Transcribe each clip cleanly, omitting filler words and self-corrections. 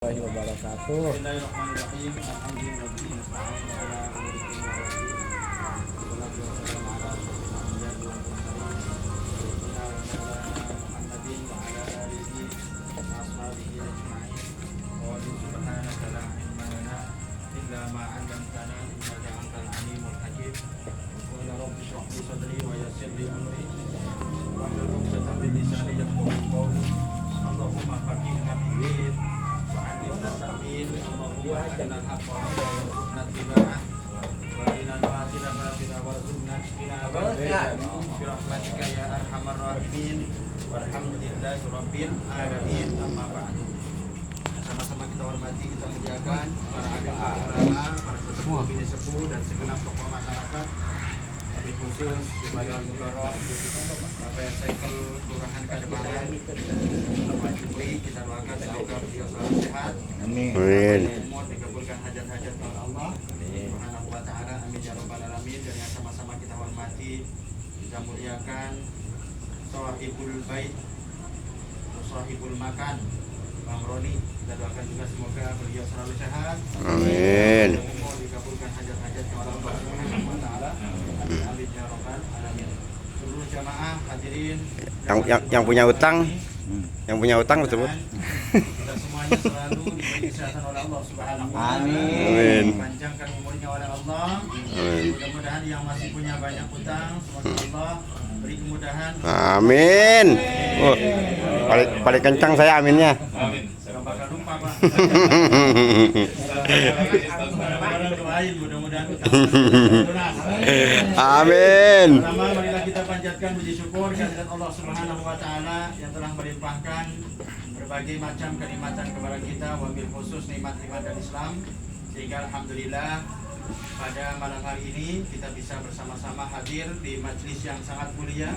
Warahmatullahi wabarakatuh. Bismillahirrahmanirrahim. Alhamdulillahirabbil alamin. Wassalatu wassalamu ala asyrofil anbiya'i wal mursalin. Sayyidina wa maulana Muhammadin wa ala alihi wa ashabihi ajma'in. Wa subhanaka la ilma lana illa ma 'allamtana innaka antal alimul hakim. Qul rabbi shrah li sadri wa yassir li amri wahlul 'uqdatam min lisani yafqahu qawli. Allahumma faqihna fid-din. Sama-sama kita hormati, kita muliakan para alim ulama, para sesepuh, bini sepuh dan segenap tokoh masyarakat. Tapi khusus di Badan Mugarok, Bapak Sekel Kelurahan Kademangan, Bapak Jumri, kita doakan semoga beliau selalu sehat. Amin. Umur dikabulkan hajat-hajat oleh Allah Subhanahu wa ta'ala. Amin ya rabbal alamin. Dan yang sama-sama kita hormati, kita muliakan Sahibul Bait, Sahibul Makan, Bang Roni. Kita doakan juga semoga beliau selalu sehat. Amin. Umur dikabulkan hajat-hajat oleh Allah Subhanahu wa ta'ala. Amin ya rabbal alamin. Seluruh jamaah hadirin Yang punya utang, tersebut. kita semuanya selalu diberi kesehatan oleh Allah Subhanahu wa ta'ala. Amin. Panjangkan umurnya oleh Allah. Amin. Mudah-mudahan yang masih punya banyak utang, semoga Allah beri kemudahan. Amin. Oh, paling kencang saya aminnya. Gak bakal lupa, Pak. Doain mudah-mudahan utang lunas. Amin. Pertama, marilah kita panjatkan puji syukur kehadirat Allah Subhanahu wa ta'ala yang telah melimpahkan berbagai macam kenikmatan kepada kita, wabil khusus nikmat ibadah Islam, sehingga alhamdulillah pada malam hari ini kita bisa bersama-sama hadir di majlis yang sangat mulia,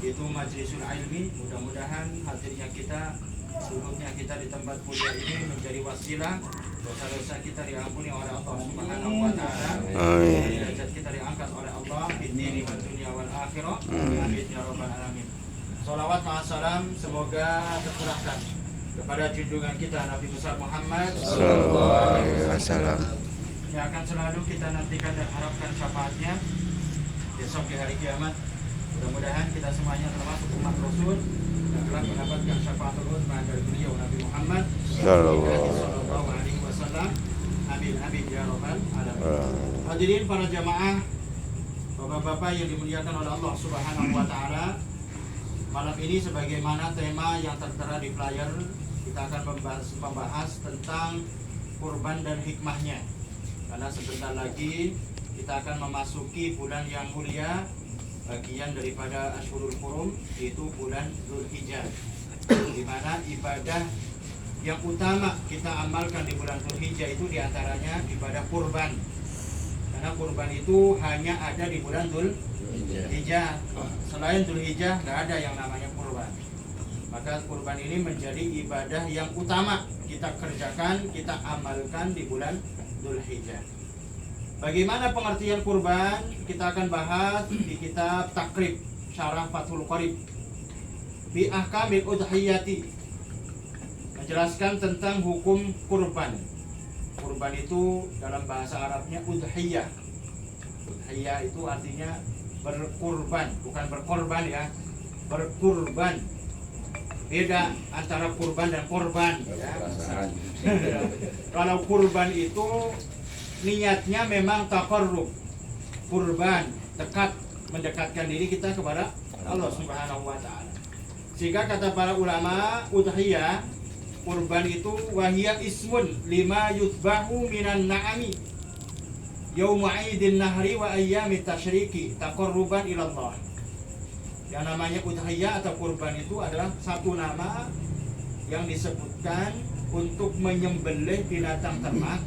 yaitu Majlisul Ilmi. Mudah-mudahan hadirnya kita, duduknya kita di tempat mulia ini menjadi wasilah dosa-dosa kita diampuni oleh Allah Subhanahu wa ta'ala. Derajat kita diangkat oleh Allah di dini wa dunia wal akhirah. Amin ya rabbal alamin. Salawat ma'assalam semoga tercurahkan kepada junjungan kita Nabi besar Muhammad sallallahu alaihi wasallam, yang akan selalu kita nantikan dan harapkan syafaatnya besok di hari kiamat. Mudah-mudahan kita semuanya termasuk umat Rasul yang telah mendapatkan syafaatul uzma dari beliau Nabi Muhammad sallallahu alaihi wasallam. Amin amin ya rabbal alamin. Hadirin para jamaah, bapak-bapak yang dimuliakan oleh Allah Subhanahu wa taala, malam ini sebagaimana tema yang tertera di flyer, kita akan membahas tentang kurban dan hikmahnya. Karena sebentar lagi kita akan memasuki bulan yang mulia, bagian daripada Ashhurul Hurum, yaitu bulan Dzulhijjah, di mana ibadah yang utama kita amalkan di bulan Dzulhijjah itu diantaranya ibadah kurban. Karena kurban itu hanya ada di bulan Dzulhijjah. Selain Dzulhijjah nggak ada yang namanya kurban. Maka kurban ini menjadi ibadah yang utama kita kerjakan, kita amalkan di bulan Dzulhijjah. Bagaimana pengertian kurban? Kita akan bahas di kitab Takrib Syarah Fathul Qarib bi ahkamil udhiyati, menjelaskan tentang hukum kurban. Kurban itu dalam bahasa Arabnya udhiyah. Udhiyah itu artinya berkurban, bukan berkorban ya. Berkurban. Beda antara kurban dan korban ya. Kalau kurban itu niatnya memang taqarrub, kurban, dekat, mendekatkan diri kita kepada Allah Subhanahu wa ta'ala. Sehingga kata para ulama, udhiyah, kurban itu wahiyya ismun lima yutbahu minan na'ami yauma idin nahri wa ayyamit tasyriki taqarruban ila Allah. Yang namanya udhiyah atau kurban itu adalah satu nama yang disebutkan untuk menyembelih binatang ternak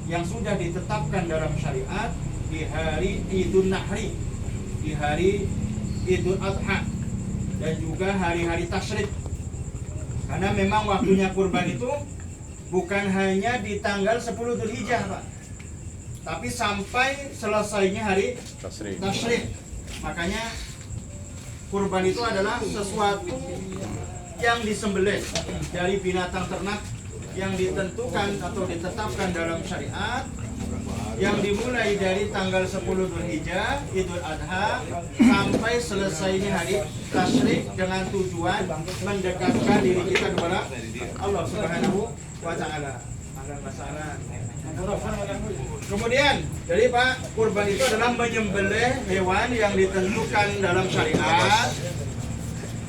yang sudah ditetapkan dalam syariat di hari Idul Nahri, di hari Idul Adha, dan juga hari-hari tasyrik. Karena memang waktunya kurban itu bukan hanya di tanggal 10 Dzulhijjah, Pak, tapi sampai selesainya hari tasyrik. Makanya kurban itu adalah sesuatu yang disembelih dari binatang ternak yang ditentukan atau ditetapkan dalam syariat yang dimulai dari tanggal 10 Dzulhijjah Idul Adha sampai selesainya hari tasyrik dengan tujuan mendekatkan diri kita kepada Allah Subhanahu wa taala. Kemudian jadi Pak, kurban itu adalah menyembelih hewan yang ditentukan dalam syariat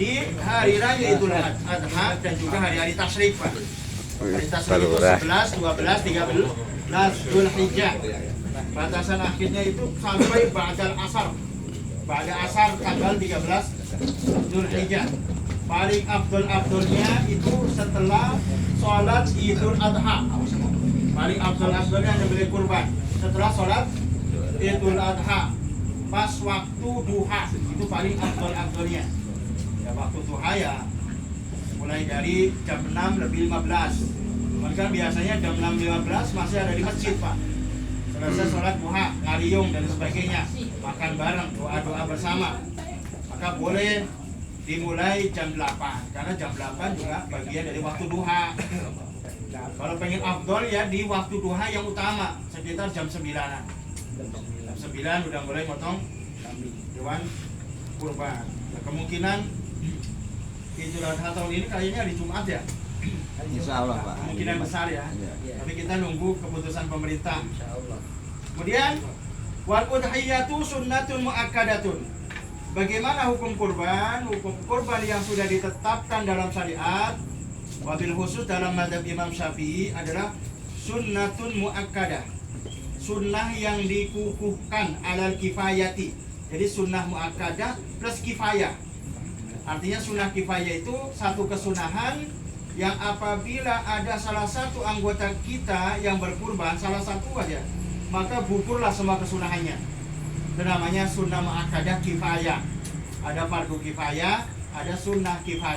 di hari raya Idul Adha dan juga hari-hari tasyrik Pak. Hari tasyrik itu 11, 12, 13 Dzulhijjah. Batasan akhirnya itu sampai ba'dal asar. Ba'da asar tanggal 13 Dzulhijjah. Paling afdol-afdolnya itu setelah sholat Idul Adha. Paling afdol-afdolnya nyembelih kurban setelah sholat Idul Adha. Pas waktu duha itu paling afdol-afdolnya. Ya waktu duha ya mulai dari jam 6 lebih 15. Maka biasanya jam 6.15 masih ada di masjid Pak. Selesai sholat duha, ngariyung dan sebagainya, makan bareng, doa-doa bersama. Maka boleh dimulai jam 8 karena jam 8 juga bagian dari waktu duha. Kalau pengen afdol ya di waktu duha yang utama sekitar jam 9-an. Jam 9 udah mulai motong hewan kurban. Nah, kemungkinan Idul Adha tahun ini kayaknya hari Jumat ya. Insya Allah Pak. Kemungkinan besar ya. Tapi kita nunggu keputusan pemerintah. Kemudian wal udhiyatu sunnatun muakkadatun. Bagaimana hukum kurban? Hukum kurban yang sudah ditetapkan dalam syariat, wabil khusus dalam mazhab Imam Syafi'i adalah sunnatun muakkadah. Sunnah yang dikukuhkan alal kifayati. Jadi sunnah muakkadah plus kifayah. Artinya sunnah kifayah itu satu kesunahan yang apabila ada salah satu anggota kita yang berkurban, salah satu aja, maka gugurlah semua kesunahannya. Itu namanya sunnah muakkadah kifayah. Ada fardu kifayah, ada sunnah kifayah.